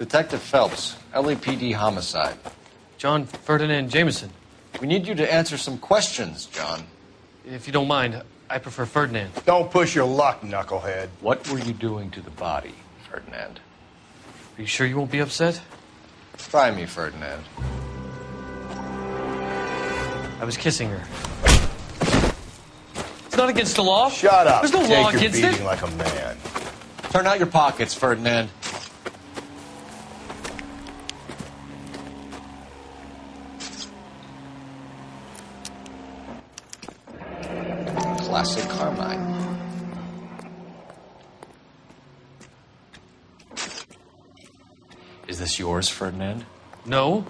Detective Phelps, LAPD homicide. John Ferdinand Jameson. We need you to answer some questions, John. If you don't mind, I prefer Ferdinand. Don't push your luck, knucklehead. What were you doing to the body, Ferdinand? Are you sure you won't be upset? Try me, Ferdinand. I was kissing her. It's not against the law. Shut up. There's no Take law your against beating it. like a man. Turn out your pockets, Ferdinand. Classic Carmine. Is this yours, Ferdinand? No.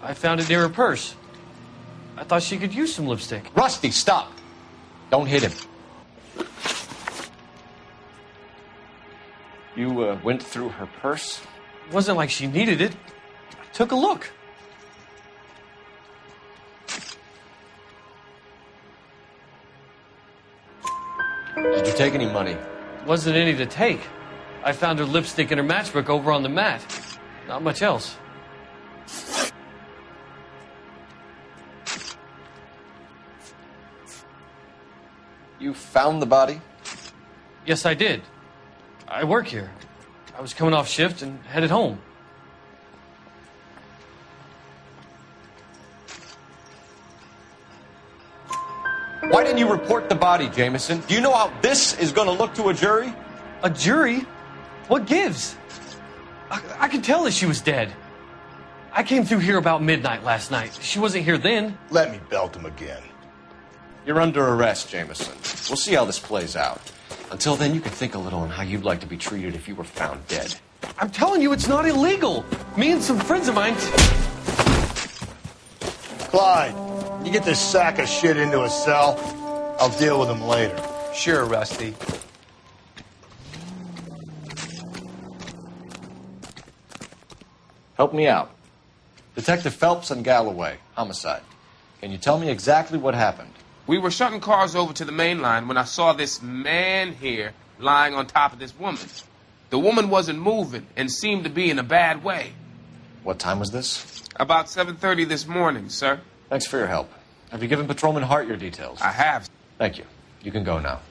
I found it near her purse. I thought she could use some lipstick. Rusty, stop! Don't hit him. You went through her purse? It wasn't like she needed it. I took a look. Did you take any money? Wasn't any to take. I found her lipstick and her matchbook over on the mat. Not much else. You found the body? Yes, I did. I work here. I was coming off shift and headed home. Why didn't you report the body, Jameson? Do you know how this is going to look to a jury? A jury? What gives? I could tell that she was dead. I came through here about midnight last night. She wasn't here then. Let me belt him again. You're under arrest, Jameson. We'll see how this plays out. Until then, you can think a little on how you'd like to be treated if you were found dead. I'm telling you, it's not illegal. Me and some friends of mine... Clyde, you get this sack of shit into a cell. I'll deal with him later. Sure, Rusty. Help me out. Detective Phelps and Galloway, homicide. Can you tell me exactly what happened? We were shutting cars over to the main line when I saw this man here lying on top of this woman. The woman wasn't moving and seemed to be in a bad way. What time was this? About 7:30 this morning, sir. Thanks for your help. Have you given Patrolman Hart your details? I have. Thank you. You can go now.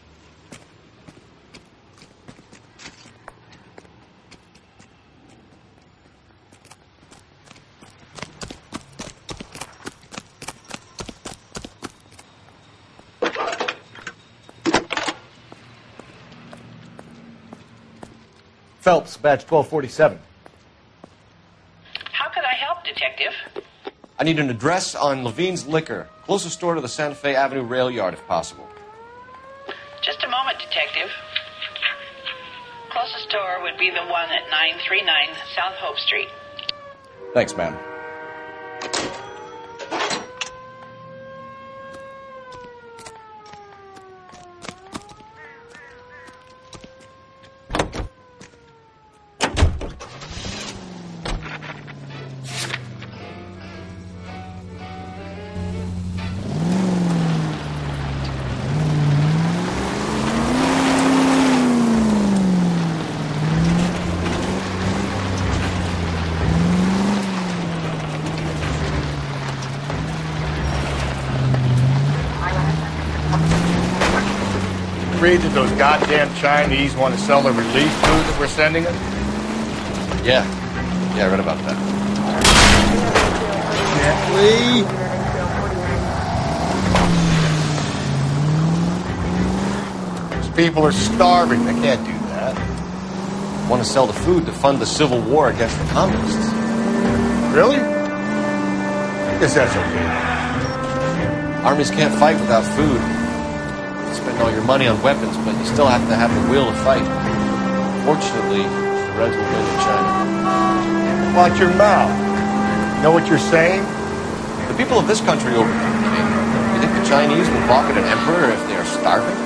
Phelps, badge 1247. How could I help, Detective? I need an address on Levine's Liquor, closest store to the Santa Fe Avenue rail yard, if possible. Just a moment, Detective. Closest store would be the one at 939 South Hope Street. Thanks, ma'am. Agreed that those goddamn Chinese want to sell the relief food that we're sending them? Yeah, I read about that. Gently. Those people are starving. They can't do that. Want to sell the food to fund the civil war against the communists. Really? Guess that's okay. Armies can't fight without food. You spend all your money on weapons, but you still have to have the will to fight. Fortunately, the Reds will win in China. Watch your mouth. Know what you're saying? The people of this country overthrew the king. You think the Chinese will balk at an emperor if they are starving?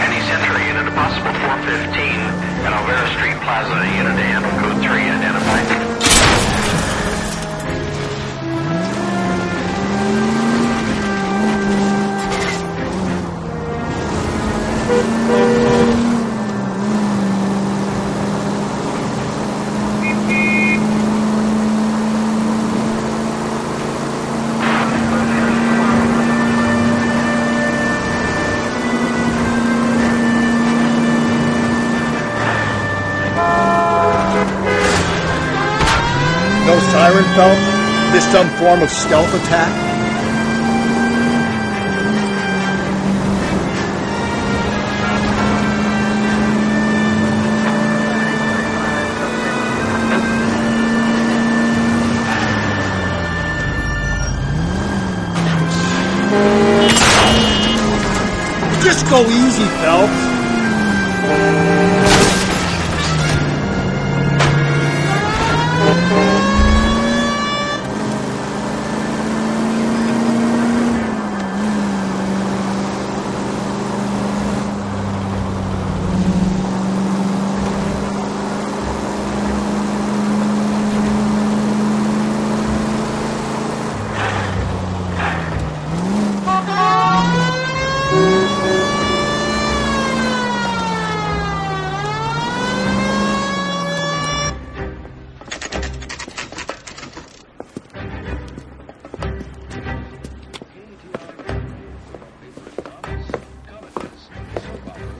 Any Century unit, a possible 415 at Alvera Street Plaza, unit and code 3 identified. Phelps? This some form of stealth attack? Just go easy, Phelps.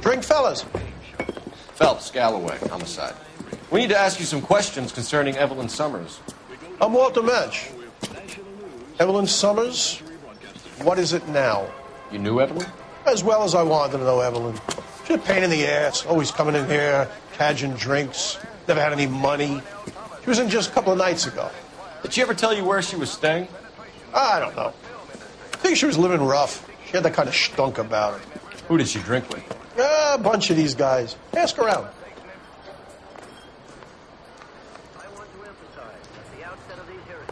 Drink, fellas. Phelps, Galloway, homicide. We need to ask you some questions concerning Evelyn Summers. I'm Walter Mensch. Evelyn Summers, what is it now? You knew Evelyn? As well as I wanted to know Evelyn. She's a pain in the ass, always coming in here, cadging drinks, never had any money. She was in just a couple of nights ago. Did she ever tell you where she was staying? I don't know. I think she was living rough. She had that kind of stunk about her. Who did she drink with? A bunch of these guys. Ask around. I want to emphasize at the outset of these hearings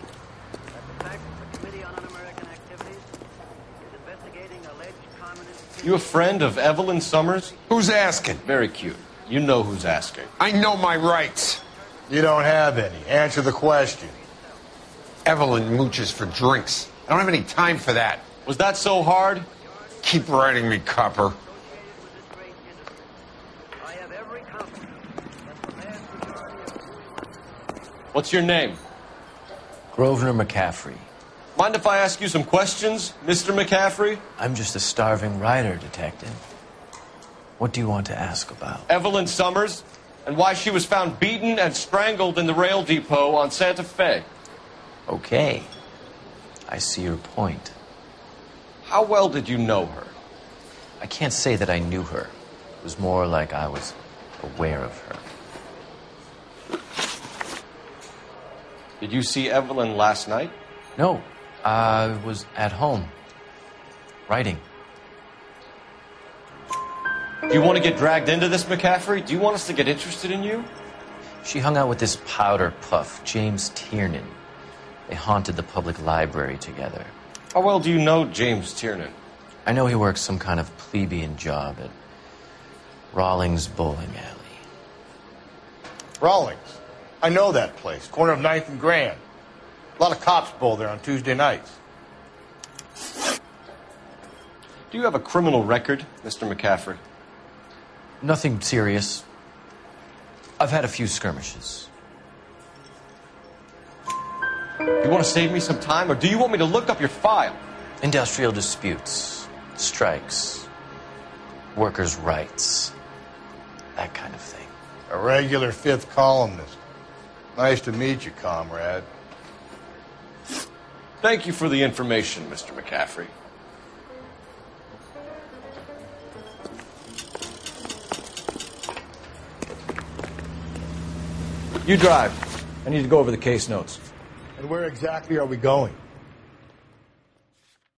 that the fact that the Committee on Un-American Activities is investigating alleged communist... You a friend of Evelyn Summers? Who's asking? Very cute. You know who's asking. I know my rights. You don't have any. Answer the question. Evelyn mooches for drinks. I don't have any time for that. Was that so hard? Keep writing me, copper. I have every confidence that the vast majority of... What's your name? Grosvenor McCaffrey. Mind if I ask you some questions, Mr. McCaffrey? I'm just a starving writer, Detective. What do you want to ask about? Evelyn Summers, and why she was found beaten and strangled in the rail depot on Santa Fe. Okay. I see your point. How well did you know her? I can't say that I knew her. It was more like I was aware of her. Did you see Evelyn last night? No, I was at home, writing. Do you want to get dragged into this, McCaffrey? Do you want us to get interested in you? She hung out with this powder puff, James Tiernan. They haunted the public library together. How well do you know James Tiernan? I know he works some kind of plebeian job at Rawlings Bowling Alley. Rawlings. I know that place. Corner of 9th and Grand. A lot of cops bowl there on Tuesday nights. Do you have a criminal record, Mr. McCaffrey? Nothing serious. I've had a few skirmishes. You want to save me some time, or do you want me to look up your file? Industrial disputes, strikes, workers' rights, that kind of thing. A regular fifth columnist. Nice to meet you, comrade. Thank you for the information, Mr. McCaffrey. You drive. I need to go over the case notes. And where exactly are we going?